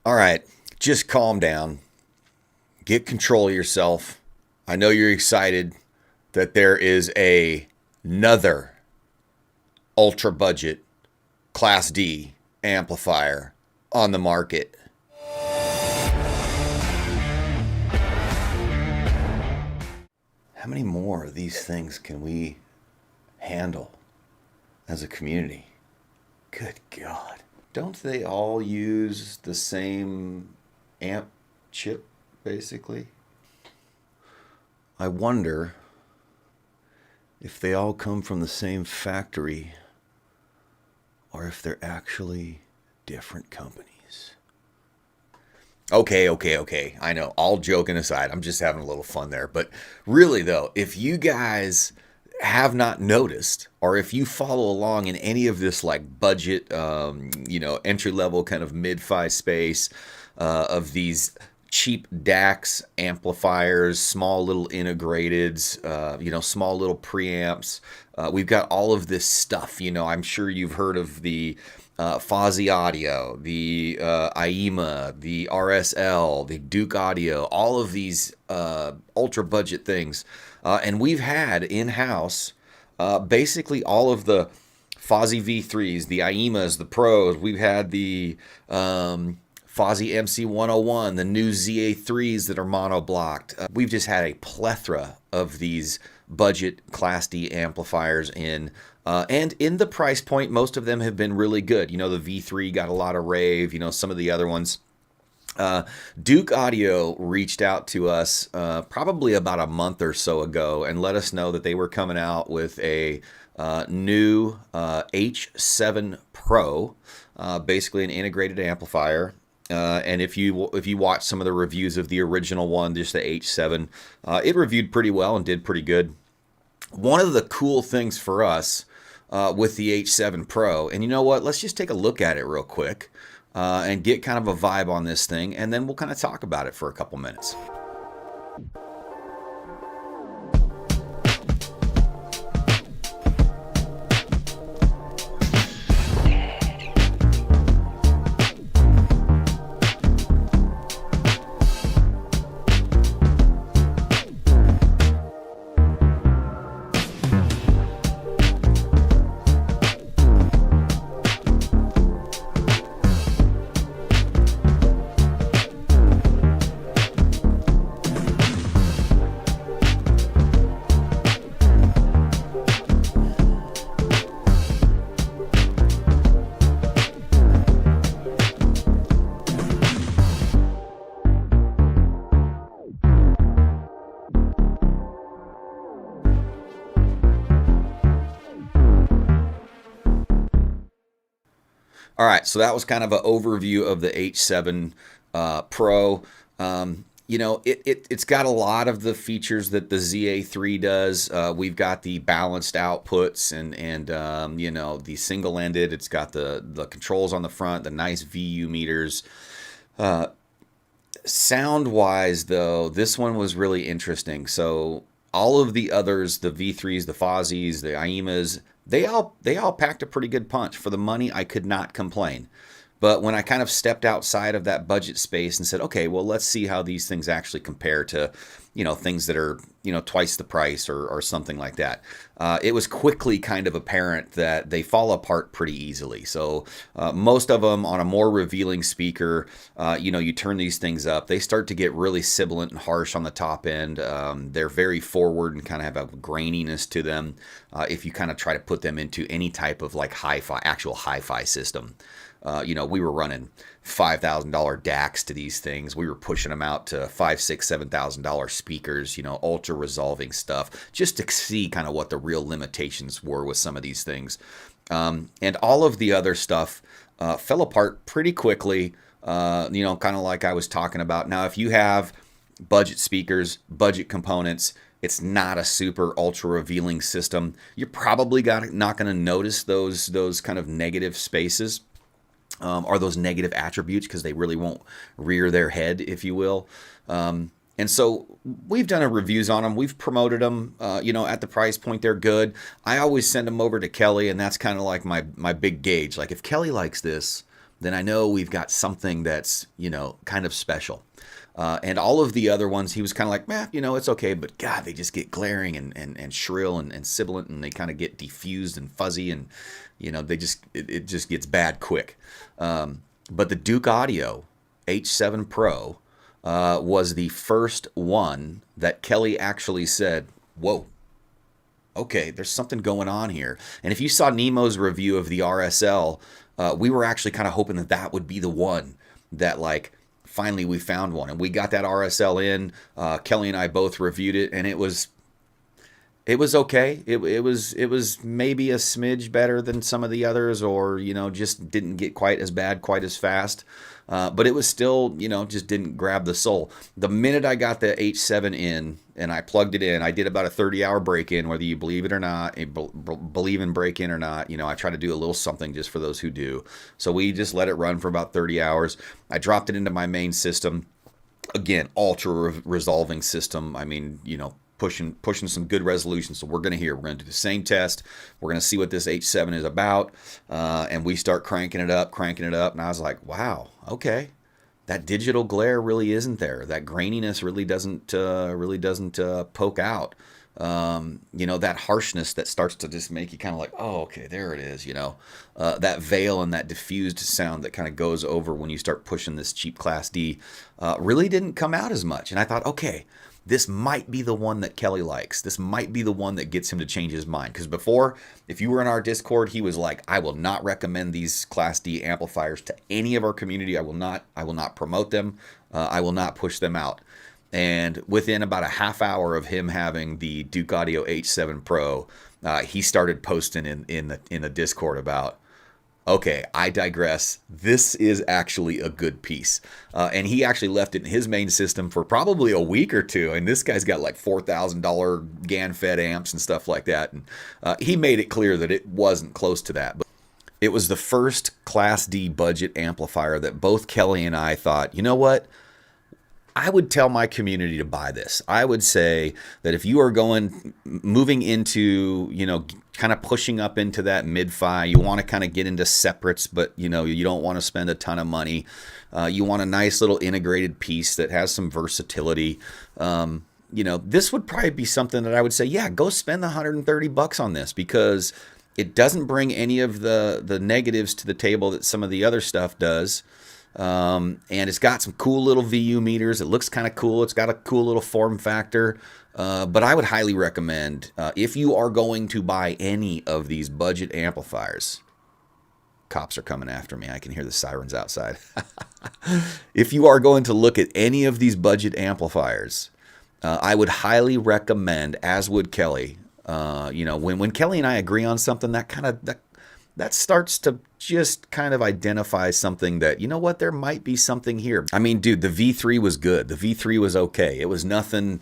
All right, just calm down. Get control of yourself. I know you're excited that there is another ultra budget Class D amplifier on the market. How many more of these things can we handle as a community? Good God. Don't they all use the same amp chip, basically? I wonder if they all come from the same factory or if they're actually different companies. Okay. I know, all joking aside, I'm just having a little fun there. But really, though, if you guys have not noticed, or if you follow along in any of this like budget, entry level kind of mid-fi space of these cheap DACs, amplifiers, small little integrateds, small little preamps. We've got all of this stuff. I'm sure you've heard of the Fozzy Audio, the IEMA, the RSL, the Douk Audio, all of these ultra budget things. And we've had in-house basically all of the Fozzy V3s, the IEMAs, the Pros. We've had the Fozzy MC101, the new ZA3s that are mono-blocked. We've just had a plethora of these budget Class D amplifiers in. And in the price point, most of them have been really good. The V3 got a lot of rave, some of the other ones. Douk Audio reached out to us probably about a month or so ago and let us know that they were coming out with a new H7 Pro, basically an integrated amplifier. And if you watch some of the reviews of the original one, just the H7, it reviewed pretty well and did pretty good. One of the cool things for us with the H7 Pro, and you know what? Let's just take a look at it real quick and get kind of a vibe on this thing, and then we'll kind of talk about it for a couple minutes. All right, so that was kind of an overview of the H7 Pro. It's got a lot of the features that the ZA3 does. We've got the balanced outputs and the single-ended. It's got the controls on the front, the nice VU meters. Sound-wise, though, this one was really interesting. So all of the others, the V3s, the Fozzys, the IEMAs, they all packed a pretty good punch. For the money, I could not complain. But when I kind of stepped outside of that budget space and said, okay, well, let's see how these things actually compare to, things that are, twice the price or something like that. It was quickly kind of apparent that they fall apart pretty easily. So most of them on a more revealing speaker, you turn these things up, they start to get really sibilant and harsh on the top end. They're very forward and kind of have a graininess to them if you kind of try to put them into any type of like actual hi-fi system. We were running $5,000 DACs to these things. We were pushing them out to $5,000, $6,000, $7,000 speakers, ultra resolving stuff, just to see kind of what the real limitations were with some of these things. And all of the other stuff fell apart pretty quickly, kind of like I was talking about. Now, if you have budget speakers, budget components, it's not a super ultra revealing system, you're probably not going to notice those kind of negative spaces. Or those negative attributes, because they really won't rear their head, if you will. And so we've done reviews on them. We've promoted them, at the price point, they're good. I always send them over to Kelly, and that's kind of like my big gauge. Like, if Kelly likes this, then I know we've got something that's, kind of special. And all of the other ones, he was kind of like, it's okay. But God, they just get glaring and shrill and sibilant, and they kind of get diffused and fuzzy, and it just gets bad quick. But the Douk Audio H7 Pro was the first one that Kelly actually said, "Whoa, okay, there's something going on here." And if you saw Nemo's review of the RSL, we were actually kind of hoping that that would be the one that, like, finally we found one. And we got that RSL in. Kelly and I both reviewed it, and it was okay. It was maybe a smidge better than some of the others, or just didn't get quite as bad, quite as fast. But it was still, just didn't grab the soul. The minute I got the H7 in and I plugged it in, I did about a 30-hour break-in, whether you believe it or not, believe in break-in or not. I try to do a little something just for those who do. So we just let it run for about 30 hours. I dropped it into my main system. Again, ultra resolving system. I mean, pushing some good resolution. So we're going to do the same test. We're going to see what this H7 is about. And we start cranking it up. And I was like, wow, okay. That digital glare really isn't there. That graininess really doesn't poke out. That harshness that starts to just make you kind of like, oh, okay, there it is. That veil and that diffused sound that kind of goes over when you start pushing this cheap Class D really didn't come out as much. And I thought, okay, this might be the one that Kelly likes. This might be the one that gets him to change his mind. Because before, if you were in our Discord, he was like, I will not recommend these Class D amplifiers to any of our community. I will not promote them. I will not push them out. And within about a half hour of him having the Douk Audio H7 Pro, he started posting in the Discord about, okay, I digress. This is actually a good piece. And he actually left it in his main system for probably a week or two. And this guy's got like $4,000 GAN-fed amps and stuff like that. And he made it clear that it wasn't close to that. But it was the first Class D budget amplifier that both Kelly and I thought, you know what? I would tell my community to buy this. I would say that if you are moving into, kind of pushing up into that mid-fi, you want to kind of get into separates, but, you don't want to spend a ton of money. You want a nice little integrated piece that has some versatility. This would probably be something that I would say, yeah, go spend the $130 on this, because it doesn't bring any of the negatives to the table that some of the other stuff does. And it's got some cool little VU meters. It looks kind of cool. It's got a cool little form factor. But I would highly recommend, if you are going to buy any of these budget amplifiers, cops are coming after me. I can hear the sirens outside. If you are going to look at any of these budget amplifiers, I would highly recommend, as would Kelly, when Kelly and I agree on something, that starts to just kind of identify something that, there might be something here. I mean, dude, the V3 was good. The V3 was okay. It was nothing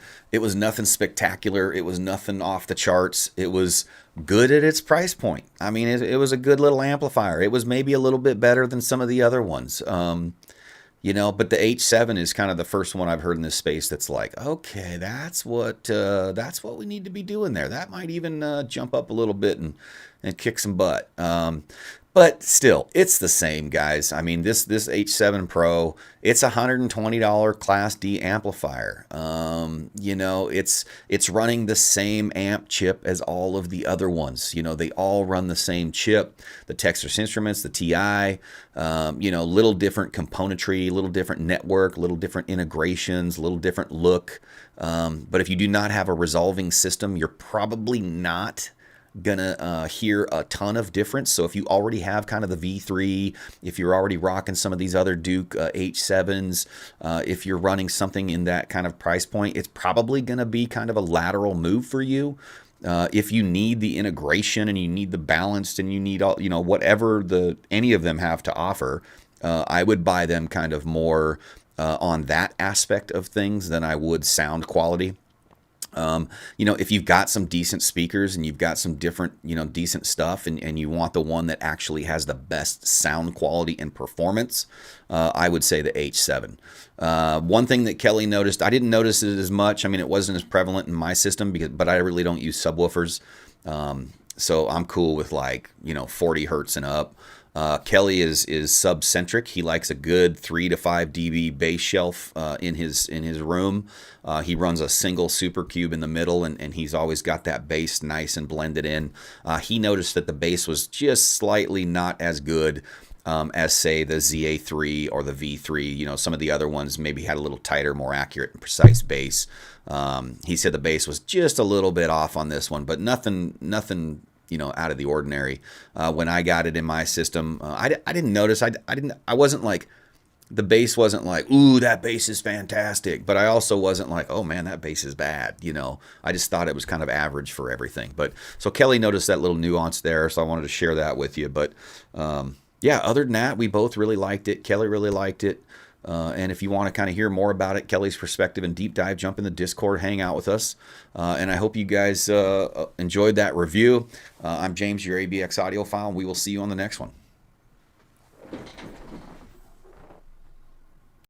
spectacular. It was nothing off the charts. It was good at its price point. I mean, it was a good little amplifier. It was maybe a little bit better than some of the other ones. But the H7 is kind of the first one I've heard in this space that's like, okay, that's what we need to be doing there. That might even jump up a little bit and kick some butt. But still, it's the same, guys. I mean, this H7 Pro, it's a $120 Class D amplifier. It's running the same amp chip as all of the other ones. They all run the same chip. The Texas Instruments, the TI, little different componentry, little different network, little different integrations, little different look. But if you do not have a resolving system, you're probably not gonna hear a ton of difference. So if you already have kind of the V3, if you're already rocking some of these other Douk H7s, if you're running something in that kind of price point, it's probably gonna be kind of a lateral move for you. If you need the integration and you need the balanced and you need all, whatever any of them have to offer, I would buy them kind of more on that aspect of things than I would sound quality. If you've got some decent speakers and you've got some different, decent stuff and you want the one that actually has the best sound quality and performance, I would say the H7. One thing that Kelly noticed, I didn't notice it as much. I mean, it wasn't as prevalent in my system but I really don't use subwoofers. So I'm cool with 40 hertz and up. Kelly is subcentric. He likes a good 3 to 5 dB bass shelf in his room. He runs a single super cube in the middle, and he's always got that bass nice and blended in. He noticed that the bass was just slightly not as good as, say, the ZA3 or the V3. You know, some of the other ones maybe had a little tighter, more accurate and precise bass. He said the bass was just a little bit off on this one, but nothing you know, out of the ordinary. When I got it in my system, I didn't notice. I wasn't like, the bass wasn't like, ooh, that bass is fantastic. But I also wasn't like, oh man, that bass is bad. You know, I just thought it was kind of average for everything. But so Kelly noticed that little nuance there, so I wanted to share that with you. But yeah, other than that, we both really liked it. Kelly really liked it. And if you want to kind of hear more about it, Kelly's perspective and deep dive, jump in the Discord, hang out with us. And I hope you guys enjoyed that review. I'm James, your ABX audiophile, and we will see you on the next one.